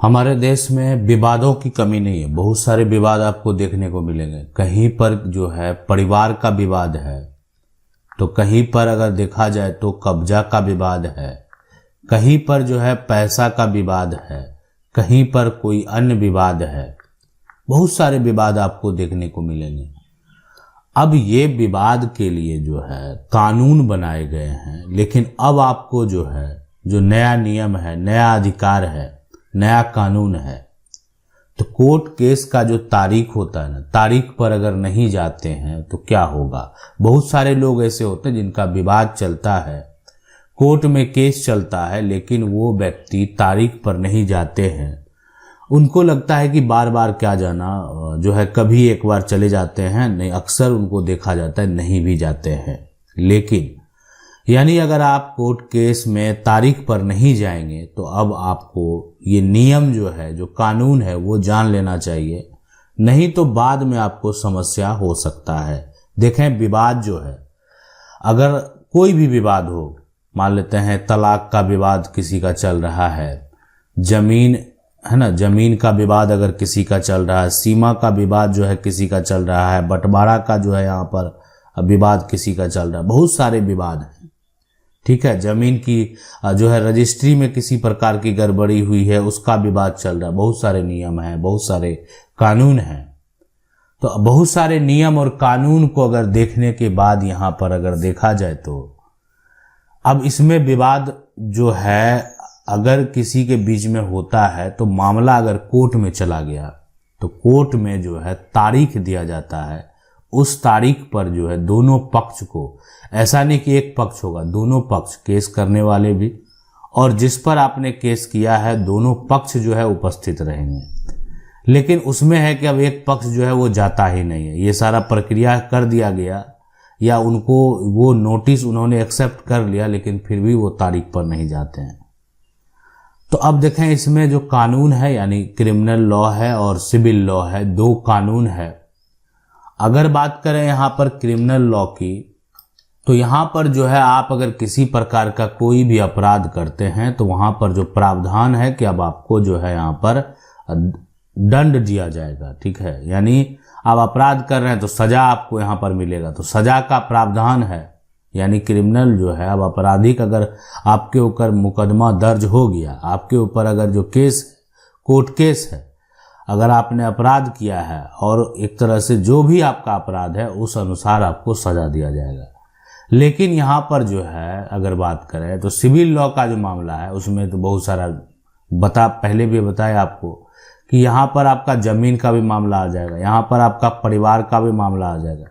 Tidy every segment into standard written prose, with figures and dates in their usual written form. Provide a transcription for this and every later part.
हमारे देश में विवादों की कमी नहीं है। बहुत सारे विवाद आपको देखने को मिलेंगे। कहीं पर जो है परिवार का विवाद है, तो कहीं पर अगर देखा जाए तो कब्जा का विवाद है, कहीं पर जो है पैसा का विवाद है, कहीं पर कोई अन्य विवाद है। बहुत सारे विवाद आपको देखने को मिलेंगे। अब ये विवाद के लिए जो है कानून बनाए गए हैं, लेकिन अब आपको जो है जो नया नियम है, नया अधिकार है, नया कानून है, तो कोर्ट केस का जो तारीख होता है ना, तारीख पर अगर नहीं जाते हैं तो क्या होगा। बहुत सारे लोग ऐसे होते हैं जिनका विवाद चलता है, कोर्ट में केस चलता है, लेकिन वो व्यक्ति तारीख पर नहीं जाते हैं। उनको लगता है कि बार बार क्या जाना, जो है कभी एक बार चले जाते हैं, नहीं अक्सर उनको देखा जाता है नहीं भी जाते हैं। लेकिन यानी अगर आप कोर्ट केस में तारीख पर नहीं जाएंगे तो अब आपको ये नियम जो है, जो कानून है, वो जान लेना चाहिए, नहीं तो बाद में आपको समस्या हो सकता है। देखें, विवाद जो है, अगर कोई भी विवाद हो, मान लेते हैं तलाक का विवाद किसी का चल रहा है, जमीन है ना, जमीन का विवाद अगर किसी का चल रहा है, सीमा का विवाद जो है किसी का चल रहा है, बंटवारा का जो है यहाँ पर विवाद किसी का चल रहा है, बहुत सारे विवाद हैं। ठीक है, जमीन की जो है रजिस्ट्री में किसी प्रकार की गड़बड़ी हुई है, उसका विवाद चल रहा है। बहुत सारे नियम हैं, बहुत सारे कानून हैं। तो बहुत सारे नियम और कानून को अगर देखने के बाद यहाँ पर अगर देखा जाए तो अब इसमें विवाद जो है अगर किसी के बीच में होता है तो मामला अगर कोर्ट में चला गया तो कोर्ट में जो है तारीख दिया जाता है। उस तारीख पर जो है दोनों पक्ष को, ऐसा नहीं कि एक पक्ष होगा, दोनों पक्ष, केस करने वाले भी और जिस पर आपने केस किया है, दोनों पक्ष जो है उपस्थित रहेंगे। लेकिन उसमें है कि अब एक पक्ष जो है वो जाता ही नहीं है, ये सारा प्रक्रिया कर दिया गया या उनको वो नोटिस उन्होंने एक्सेप्ट कर लिया, लेकिन फिर भी वो तारीख पर नहीं जाते हैं। तो अब देखें, इसमें जो कानून है यानी क्रिमिनल लॉ है और सिविल लॉ है, दो कानून है। अगर बात करें यहाँ पर क्रिमिनल लॉ की, तो यहाँ पर जो है आप अगर किसी प्रकार का कोई भी अपराध करते हैं तो वहाँ पर जो प्रावधान है कि अब आपको जो है यहाँ पर दंड दिया जाएगा। ठीक है, यानी आप अपराध कर रहे हैं तो सजा आपको यहाँ पर मिलेगा, तो सजा का प्रावधान है। यानी क्रिमिनल जो है, अब आपराधिक अगर आपके ऊपर मुकदमा दर्ज हो गया, आपके ऊपर अगर जो केस कोर्ट केस है, अगर आपने अपराध किया है और एक तरह से जो भी आपका अपराध है उस अनुसार आपको सजा दिया जाएगा। लेकिन यहाँ पर जो है अगर बात करें तो सिविल लॉ का जो मामला है उसमें तो बहुत सारा पहले भी बताया आपको कि यहाँ पर आपका जमीन का भी मामला आ जाएगा, यहाँ पर आपका परिवार का भी मामला आ जाएगा,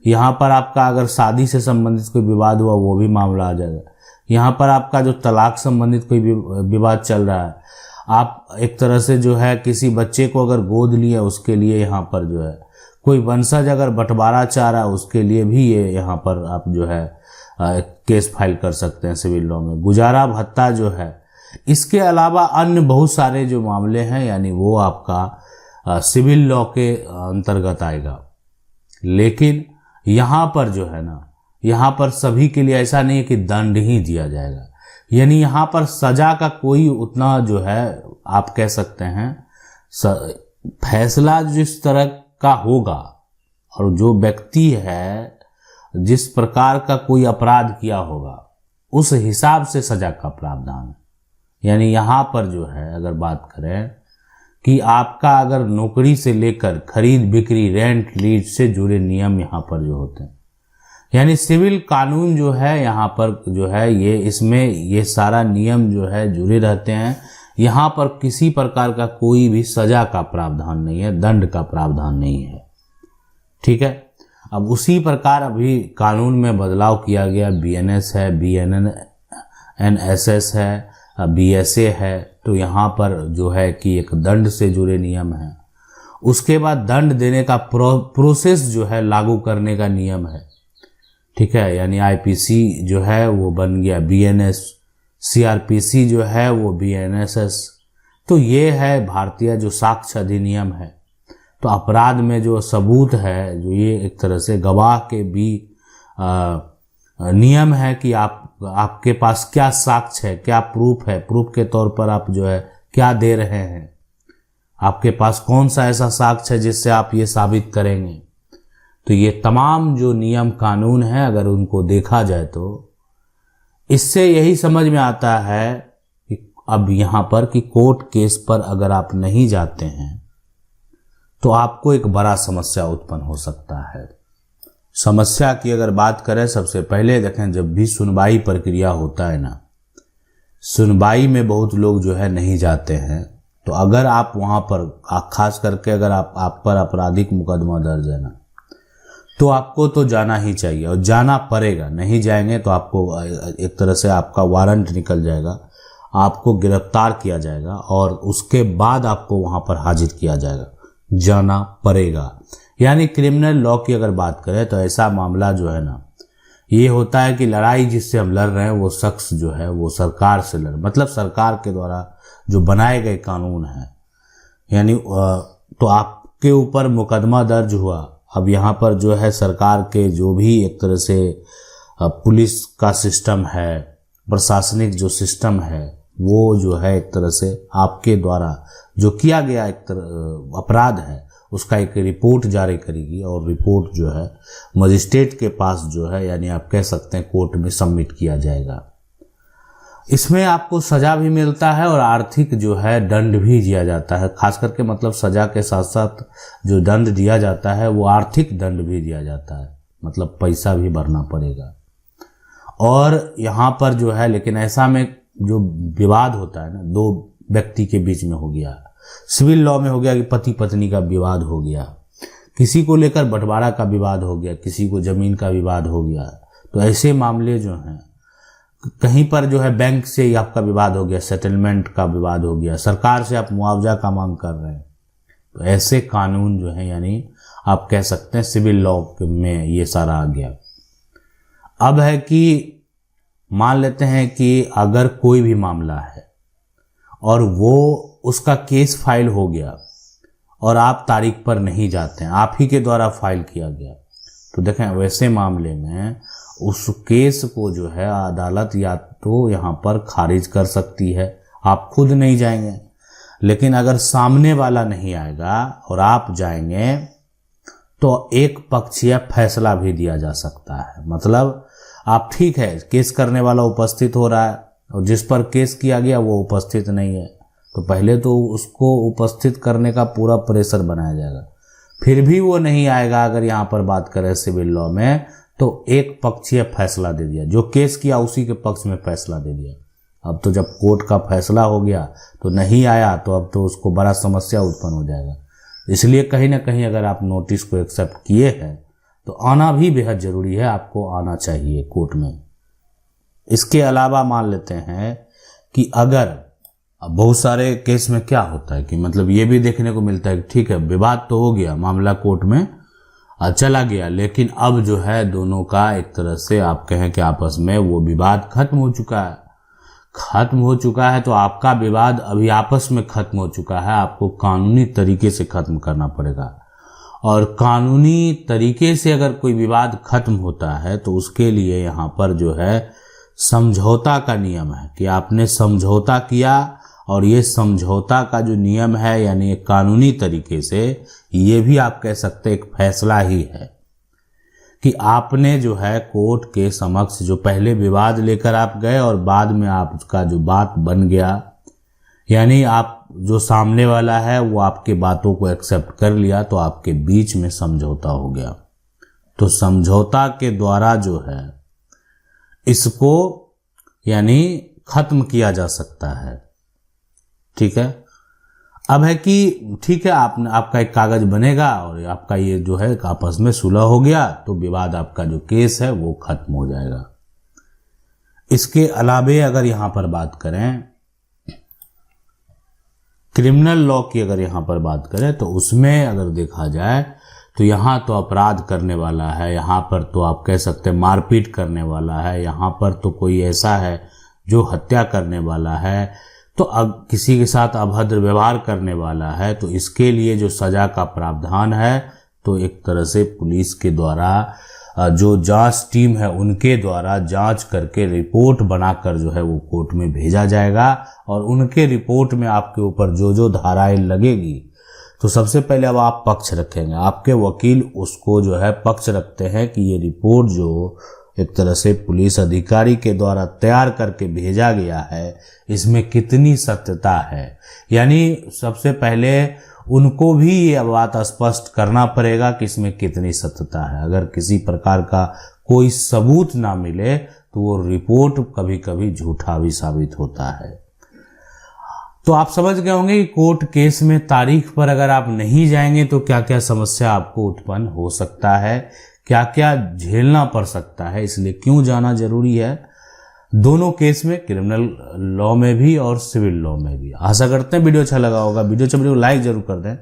यहाँ पर आपका अगर शादी से संबंधित कोई विवाद हुआ वो भी मामला आ जाएगा, यहाँ पर आपका जो तलाक संबंधित कोई विवाद चल रहा है, आप एक तरह से जो है किसी बच्चे को अगर गोद लिए उसके लिए यहाँ पर जो है कोई वंशज अगर बंटवारा चाह रहा है उसके लिए भी ये यहाँ पर आप जो है केस फाइल कर सकते हैं सिविल लॉ में। गुजारा भत्ता जो है, इसके अलावा अन्य बहुत सारे जो मामले हैं यानी वो आपका सिविल लॉ के अंतर्गत आएगा। लेकिन यहाँ पर जो है ना, यहाँ पर सभी के लिए ऐसा नहीं है कि दंड ही दिया जाएगा, यानी यहाँ पर सजा का कोई उतना जो है आप कह सकते हैं फैसला जिस तरह का होगा और जो व्यक्ति है जिस प्रकार का कोई अपराध किया होगा उस हिसाब से सजा का प्रावधान है। यानी यहाँ पर जो है अगर बात करें कि आपका अगर नौकरी से लेकर खरीद बिक्री, रेंट लीज से जुड़े नियम यहाँ पर जो होते हैं, यानी सिविल कानून जो है यहाँ पर जो है ये इसमें ये सारा नियम जो है जुड़े रहते हैं। यहाँ पर किसी प्रकार का कोई भी सजा का प्रावधान नहीं है, दंड का प्रावधान नहीं है। ठीक है, अब उसी प्रकार अभी कानून में बदलाव किया गया, बीएनएस है, बीएनएसएस है, बीएसए है, तो यहाँ पर जो है कि एक दंड से जुड़े नियम है। उसके बाद दंड देने का प्रोसेस जो है लागू करने का नियम है। ठीक है, यानी आईपीसी जो है वो बन गया बीएनएस, सीआरपीसी जो है वो बीएनएसएस। तो ये है भारतीय जो साक्ष्य अधिनियम है। तो अपराध में जो सबूत है, जो ये एक तरह से गवाह के भी नियम है कि आपके पास क्या साक्ष्य है, क्या प्रूफ है, प्रूफ के तौर पर आप जो है क्या दे रहे हैं। आपके पास कौन सा ऐसा साक्ष्य है जिससे आप ये साबित करेंगे। तो ये तमाम जो नियम कानून है अगर उनको देखा जाए तो इससे यही समझ में आता है कि अब यहाँ पर कि कोर्ट केस पर अगर आप नहीं जाते हैं तो आपको एक बड़ा समस्या उत्पन्न हो सकता है। समस्या की अगर बात करें, सबसे पहले देखें जब भी सुनवाई प्रक्रिया होता है ना, सुनवाई में बहुत लोग जो है नहीं जाते हैं। तो अगर आप वहाँ पर खास करके अगर आप पर आपराधिक मुकदमा दर्ज है ना, तो आपको तो जाना ही चाहिए और जाना पड़ेगा। नहीं जाएंगे तो आपको एक तरह से आपका वारंट निकल जाएगा, आपको गिरफ्तार किया जाएगा और उसके बाद आपको वहाँ पर हाजिर किया जाएगा, जाना पड़ेगा। यानी क्रिमिनल लॉ की अगर बात करें तो ऐसा मामला जो है ना, ये होता है कि लड़ाई जिससे हम लड़ रहे हैं वो शख्स जो है वो सरकार से मतलब सरकार के द्वारा जो बनाए गए कानून हैं, यानी तो आपके ऊपर मुकदमा दर्ज हुआ। अब यहाँ पर जो है सरकार के जो भी एक तरह से पुलिस का सिस्टम है, प्रशासनिक जो सिस्टम है, वो जो है एक तरह से आपके द्वारा जो किया गया एक तरह अपराध है उसका एक रिपोर्ट जारी करेगी और रिपोर्ट जो है मजिस्ट्रेट के पास जो है यानी आप कह सकते हैं कोर्ट में सबमिट किया जाएगा। इसमें आपको सजा भी मिलता है और आर्थिक जो है दंड भी दिया जाता है। खास करके मतलब सजा के साथ साथ जो दंड दिया जाता है वो आर्थिक दंड भी दिया जाता है, मतलब पैसा भी भरना पड़ेगा। और यहाँ पर जो है लेकिन ऐसा में जो विवाद होता है ना, दो व्यक्ति के बीच में हो गया, सिविल लॉ में हो गया कि पति पत्नी का विवाद हो गया, किसी को लेकर बंटवारा का विवाद हो गया, किसी को जमीन का विवाद हो गया, तो ऐसे मामले जो हैं कहीं पर जो है बैंक से ही आपका विवाद हो गया, सेटलमेंट का विवाद हो गया, सरकार से आप मुआवजा का मांग कर रहे हैं, तो ऐसे कानून जो है यानी आप कह सकते हैं सिविल लॉ में ये सारा आ गया। अब है कि मान लेते हैं कि अगर कोई भी मामला है और वो उसका केस फाइल हो गया और आप तारीख पर नहीं जाते हैं, आप ही के द्वारा फाइल किया गया, तो देखें वैसे मामले में उस केस को जो है अदालत या तो यहाँ पर खारिज कर सकती है, आप खुद नहीं जाएंगे। लेकिन अगर सामने वाला नहीं आएगा और आप जाएंगे तो एक पक्षीय फैसला भी दिया जा सकता है। मतलब आप ठीक है केस करने वाला उपस्थित हो रहा है और जिस पर केस किया गया वो उपस्थित नहीं है, तो पहले तो उसको उपस्थित करने का पूरा प्रेशर बनाया जाएगा, फिर भी वो नहीं आएगा। अगर यहाँ पर बात करें सिविल लॉ में तो एक पक्षीय फैसला दे दिया, जो केस किया उसी के पक्ष में फैसला दे दिया। अब तो जब कोर्ट का फैसला हो गया तो नहीं आया तो अब तो उसको बड़ा समस्या उत्पन्न हो जाएगा। इसलिए कहीं ना कहीं अगर आप नोटिस को एक्सेप्ट किए हैं तो आना भी बेहद जरूरी है, आपको आना चाहिए कोर्ट में। इसके अलावा मान लेते हैं कि अगर बहुत सारे केस में क्या होता है कि मतलब ये भी देखने को मिलता है कि ठीक है विवाद तो हो गया, मामला कोर्ट में चला गया, लेकिन अब जो है दोनों का एक तरह से आप कहें कि आपस में वो विवाद खत्म हो चुका है। खत्म हो चुका है तो आपका विवाद अभी आपस में खत्म हो चुका है, आपको कानूनी तरीके से खत्म करना पड़ेगा। और कानूनी तरीके से अगर कोई विवाद खत्म होता है तो उसके लिए यहाँ पर जो है समझौता का नियम है कि आपने समझौता किया, और ये समझौता का जो नियम है यानी कानूनी तरीके से ये भी आप कह सकते एक फैसला ही है कि आपने जो है कोर्ट के समक्ष जो पहले विवाद लेकर आप गए और बाद में आपका जो बात बन गया, यानी आप जो सामने वाला है वो आपके बातों को एक्सेप्ट कर लिया, तो आपके बीच में समझौता हो गया। तो समझौता के द्वारा जो है इसको यानी खत्म किया जा सकता है। ठीक है, अब है कि ठीक है आपका एक कागज बनेगा और आपका ये जो है आपस में सुलह हो गया तो विवाद आपका जो केस है वो खत्म हो जाएगा। इसके अलावे अगर यहाँ पर बात करें क्रिमिनल लॉ की, अगर यहाँ पर बात करें तो उसमें अगर देखा जाए तो यहाँ तो अपराध करने वाला है, यहाँ पर तो आप कह सकते हैं मारपीट करने वाला है, यहाँ पर तो कोई ऐसा है जो हत्या करने वाला है, तो अब किसी के साथ अभद्र व्यवहार करने वाला है, तो इसके लिए जो सजा का प्रावधान है तो एक तरह से पुलिस के द्वारा जो जांच टीम है उनके द्वारा जांच करके रिपोर्ट बनाकर जो है वो कोर्ट में भेजा जाएगा और उनके रिपोर्ट में आपके ऊपर जो जो धाराएं लगेगी तो सबसे पहले अब आप पक्ष रखेंगे, आपके वकील उसको जो है पक्ष रखते हैं कि ये रिपोर्ट जो एक तरह से पुलिस अधिकारी के द्वारा तैयार करके भेजा गया है इसमें कितनी सत्यता है। यानी सबसे पहले उनको भी ये बात स्पष्ट करना पड़ेगा कि इसमें कितनी सत्यता है। अगर किसी प्रकार का कोई सबूत ना मिले तो वो रिपोर्ट कभी कभी झूठा भी साबित होता है। तो आप समझ गए होंगे कि कोर्ट केस में तारीख पर अगर आप नहीं जाएंगे तो क्या क्या समस्या आपको उत्पन्न हो सकता है, क्या क्या झेलना पड़ सकता है। इसलिए क्यों जाना जरूरी है दोनों केस में, क्रिमिनल लॉ में भी और सिविल लॉ में भी। आशा करते हैं वीडियो अच्छा लगा होगा। वीडियो को लाइक जरूर कर दें।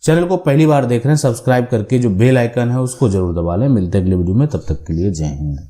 चैनल को पहली बार देख रहे हैं सब्सक्राइब करके जो बेल आइकन है उसको जरूर दबा लें। मिलते हैं अगले वीडियो में, तब तक के लिए जय हिंद।